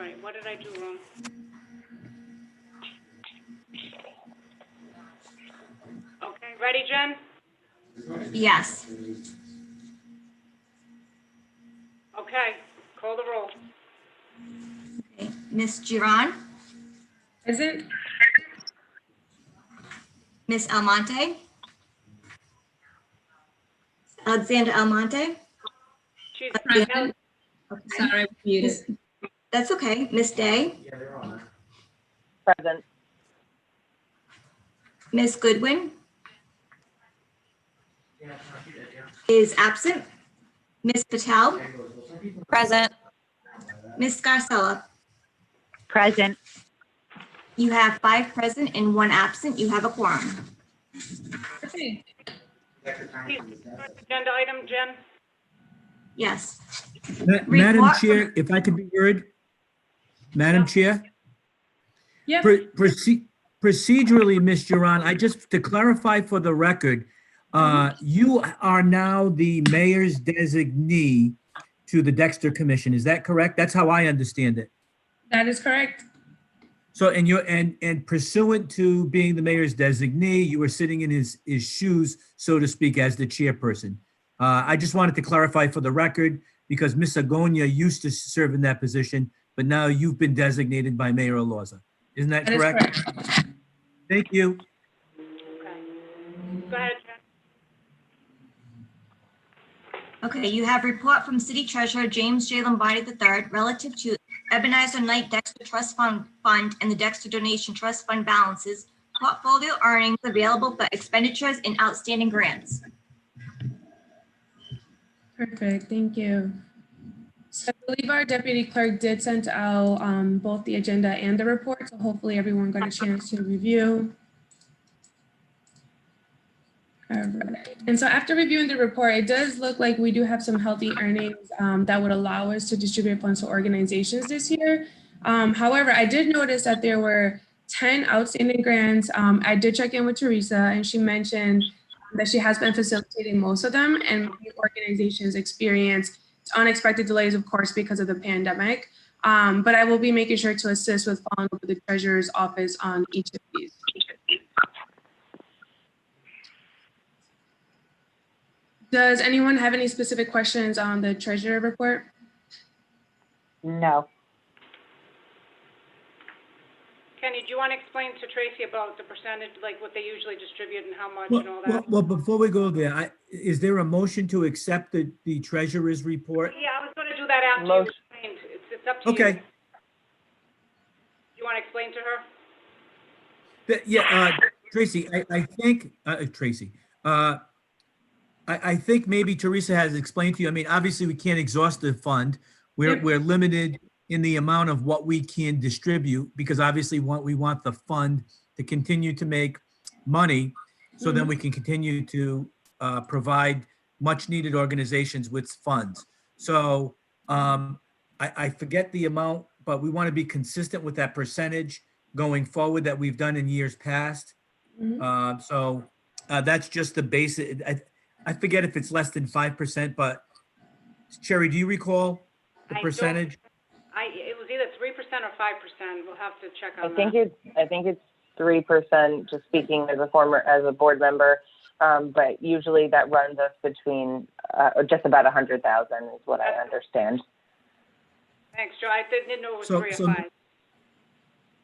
right, what did I do wrong? Okay, ready, Jen? Yes. Okay, call the roll. Okay. Ms. Giron, Present. Ms. Almonte, Alexander Almonte. She's Present. Okay. Sorry, muted. That's okay. Ms. Day, Present. Ms. Goodwin is absent. Ms. Patel, Present. Ms. Scarcella. Present. You have 5 present and 1 absent. You have a quorum. Okay. agenda item, Jen? Yes. Madam Report Chair, if I could be heard? Madam Chair? Yep. Procedurally, Ms. Duran, to clarify for the record, you are now the mayor's designee to the Dexter Commission. Is that correct? That's how I understand it. That is correct. So, and pursuant to being the mayor's designee, you were sitting in his shoes, so to speak, as the chairperson. I just wanted to clarify for the record, because Ms. Agonia used to serve in that position, but now you've been designated by Mayor Alorza. Isn't that That is correct? correct. Thank you. Okay. Go ahead, Jen. Okay, you have report from City Treasurer James J. Lombardi III relative to Ebenezer Knight Dexter Trust Fund and the Dexter Donation Trust Fund balances, portfolio earnings available for expenditures and outstanding grants. Perfect. Thank you. So I believe our deputy clerk did send out both the agenda and the report, so hopefully everyone got a chance to review. All right. And so after reviewing the report, it does look like we do have some healthy earnings that would allow us to distribute funds to organizations this year. However, I did notice that there were 10 outstanding grants. I did check in with Teresa, and she mentioned that she has been facilitating most of them, and the organizations experienced unexpected delays, of course, because of the pandemic. But I will be making sure to assist with following up with the treasurer's office on each of these. Does anyone have any specific questions on the treasurer report? No. Kenny, do you want to explain to Tracy about the percentage, like what they usually distribute and how much and all that? Well, before we go there, is there a motion to accept the treasurer's report? Yeah, I was going to do that after you Motion. explained. It's up to you. Okay. You want to explain to her? Yeah, Tracy, I think, Tracy, I think maybe Teresa has explained to you. I mean, obviously, we can't exhaust the fund. Yep. We're limited in the amount of what we can distribute, because obviously we want the fund to continue to make money, so then we can continue to provide much needed organizations with funds. So I forget the amount, but we want to be consistent with that percentage going forward that we've done in years past. So that's just the basic. I forget if it's less than 5%, but Sherry, do you recall the I don't- percentage? It was either 3% or 5%. We'll have to check I on think that. it's 3%, just speaking as a board member. But usually that runs us between just about 100,000 is what I understand. Thanks, Joe. I didn't know it was So- 3 or so- 5.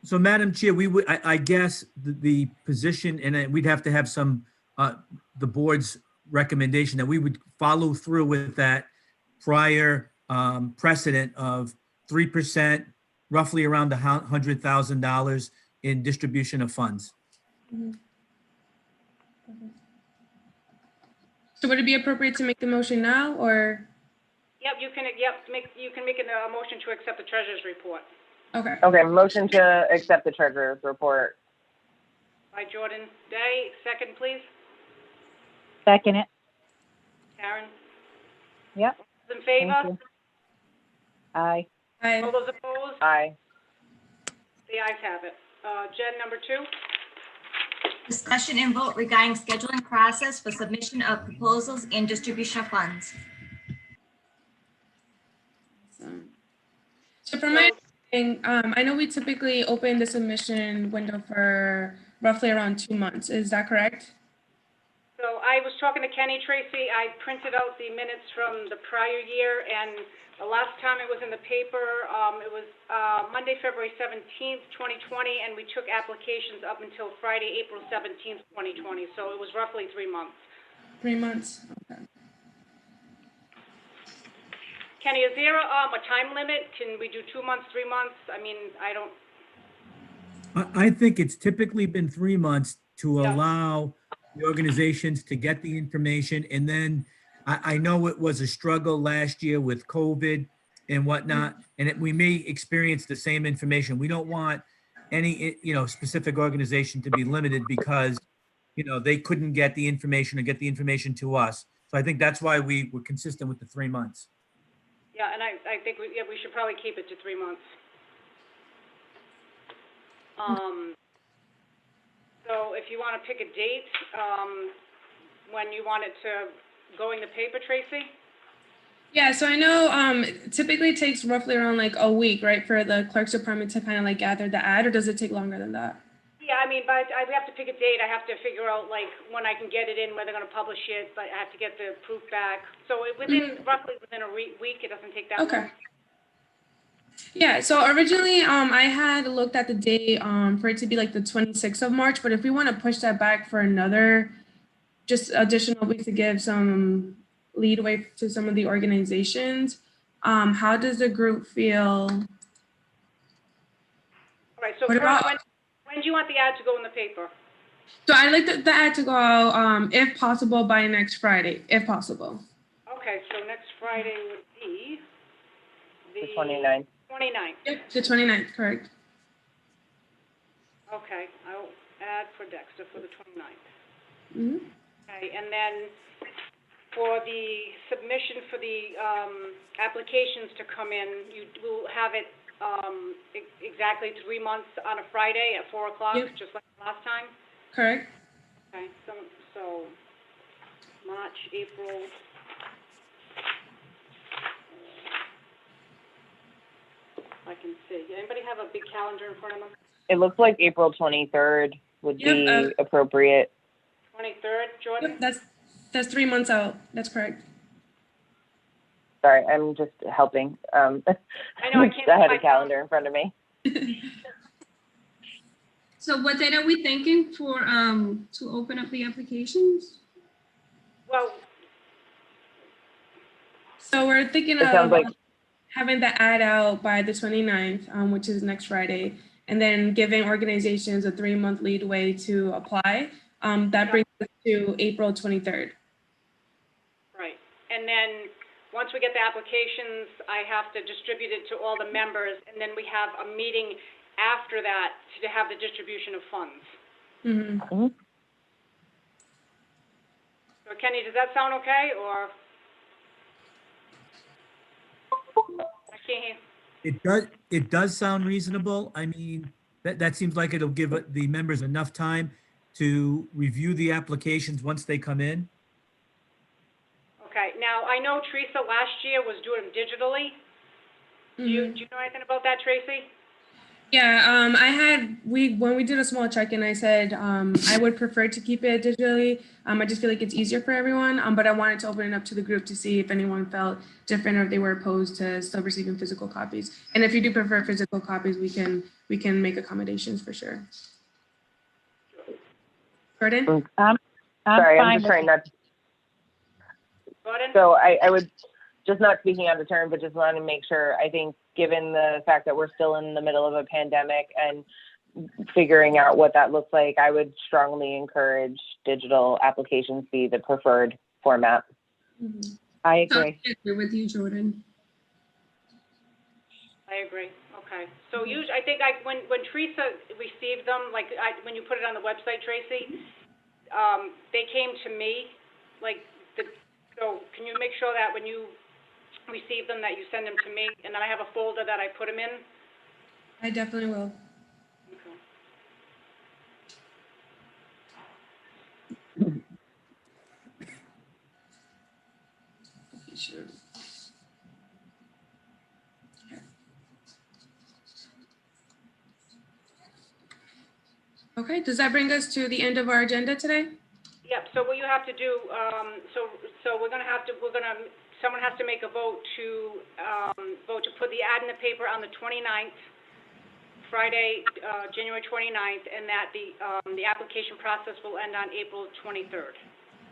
So, Madam Chair, I guess the position, and we'd have to have some, the board's recommendation that we would follow through with that prior precedent of 3%, roughly around $100,000 in distribution of funds. So would it be appropriate to make the motion now, or? Yep, you can make a motion to accept the treasurer's report Okay. Okay, motion to accept the treasurer's report. by Jordan Day. Second, please. Second it. Karen? Yep. Those in favor? Thank you. Aye. Aye. All those opposed? Aye. The ayes have it. Jen, number 2. Discussion and vote regarding scheduling process for submission of proposals and distribution of funds. So from my And I know we typically open the submission window for roughly around 2 months. Is that correct? So I was talking to Kenny Tracy, I printed out the minutes from the prior year, and the last time it was in the paper, it was, Monday, February 17th, 2020, and we took applications up until Friday, April 17th, 2020, so it was roughly 3 months. 3 months. Okay. Kenny, is there a time limit? Can we do 2 months, 3 months? I mean, I don't, I think it's typically been 3 months to Yeah. allow the organizations to get the information. And then I know it was a struggle last year with COVID and whatnot, and we may experience the same information. We don't want any, specific organization to be limited because, they couldn't get the information or get the information to us. So I think that's why we were consistent with the 3 months. yeah, and I think we should probably keep it to 3 months. So if you want to pick a date, when you want it to go in the paper, Tracy? Yeah, so I know typically it takes roughly around like a week, right, for the clerk's department to kind of like gather the ad, or does it take longer than that? Yeah, I mean, but we have to pick a date. I have to figure out like when I can get it in, when they're going to publish it, but I have to get the proof back. So roughly within a week, it doesn't take that long. Okay. Yeah, so originally I had looked at the date for it to be like the 26th of March, but if we want to push that back for another just additional week to give some leadway to some of the organizations, how does the group feel? All right, so What about- when do you want the ad to go in the paper? So I'd like the ad to go out, if possible, by next Friday, if possible. Okay, so next Friday would be The 29th. 29th. Yep, the 29th, correct. Okay, I'll add for Dexter for the 29th. Mm-hmm. Okay, and then for the submission for the applications to come in, you will have it exactly 3 months on a Friday at 4 o'clock, Yep. just like last time? Correct. Okay, so March, April. I can see. Anybody have a big calendar in front of them? It looks like April 23rd would Yep, be appropriate. 23rd, Jordan? Yep, that's 3 months out. That's correct. Sorry, I'm just helping. I know, I can't. I had a calendar in front of me. So what date are we thinking for, to open up the applications? Well, So we're thinking It sounds of like having the ad out by the 29th, which is next Friday, and then giving organizations a 3-month leadway to apply. That brings us to April 23rd. right. And then, once we get the applications, I have to distribute it to all the members, and then we have a meeting after that to have the distribution of funds. Mm-hmm. So Kenny, does that sound okay, or? I can't hear. It does sound reasonable. I mean, that seems like it'll give the members enough time to review the applications once they come in. Okay, now, I know Teresa last year was doing them digitally. Do you know anything about that, Tracy? Yeah, when we did a small check-in, I said I would prefer to keep it digitally. I just feel like it's easier for everyone, but I wanted to open it up to the group to see if anyone felt different or if they were opposed to still receiving physical copies. And if you do prefer physical copies, we can make accommodations for sure. Jordan? sorry, I'm just trying not to. Gordon? So I would, just not speaking out of turn, but just wanting to make sure, I think, given the fact that we're still in the middle of a pandemic and figuring out what that looks like, I would strongly encourage digital applications be the preferred format. Mm-hmm. I So agree. I agree with you, Jordan. I agree, okay. So usually, I think when Teresa received them, like, when you put it on the website, Tracy, they came to me, so can you make sure that when you receive them, that you send them to me, and then I have a folder that I put them in? I definitely will. Okay. Sure. Okay, does that bring us to the end of our agenda today? Yep, so what you have to do, someone has to make a vote to put the ad in the paper on the 29th, Friday, January 29th, and that the application process will end on April 23rd.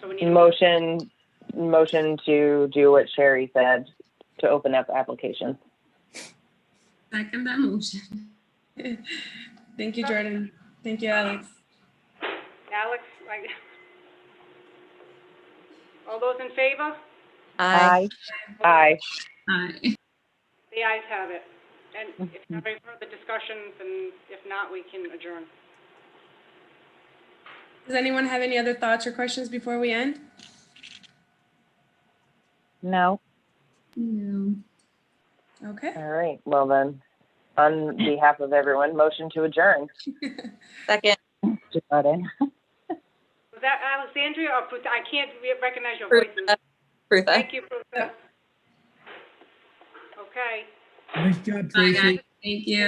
So we need Motion to do what Sherry said, to open up applications. Second that motion. Thank you, Jordan. Thank you, Alex. Alex, all those in favor? Aye. Aye. Aye. The ayes have it. And if you have any further discussions, and if not, we can adjourn. Does anyone have any other thoughts or questions before we end? No. No. Okay. All right. Well then, on behalf of everyone, motion to adjourn. Second. Just got in. Was that Alexandria or Pruta? I can't recognize your voices. Frutha. Thank you, Pruta. Okay. Nice job, Bye, Tracy. guys. Thank you.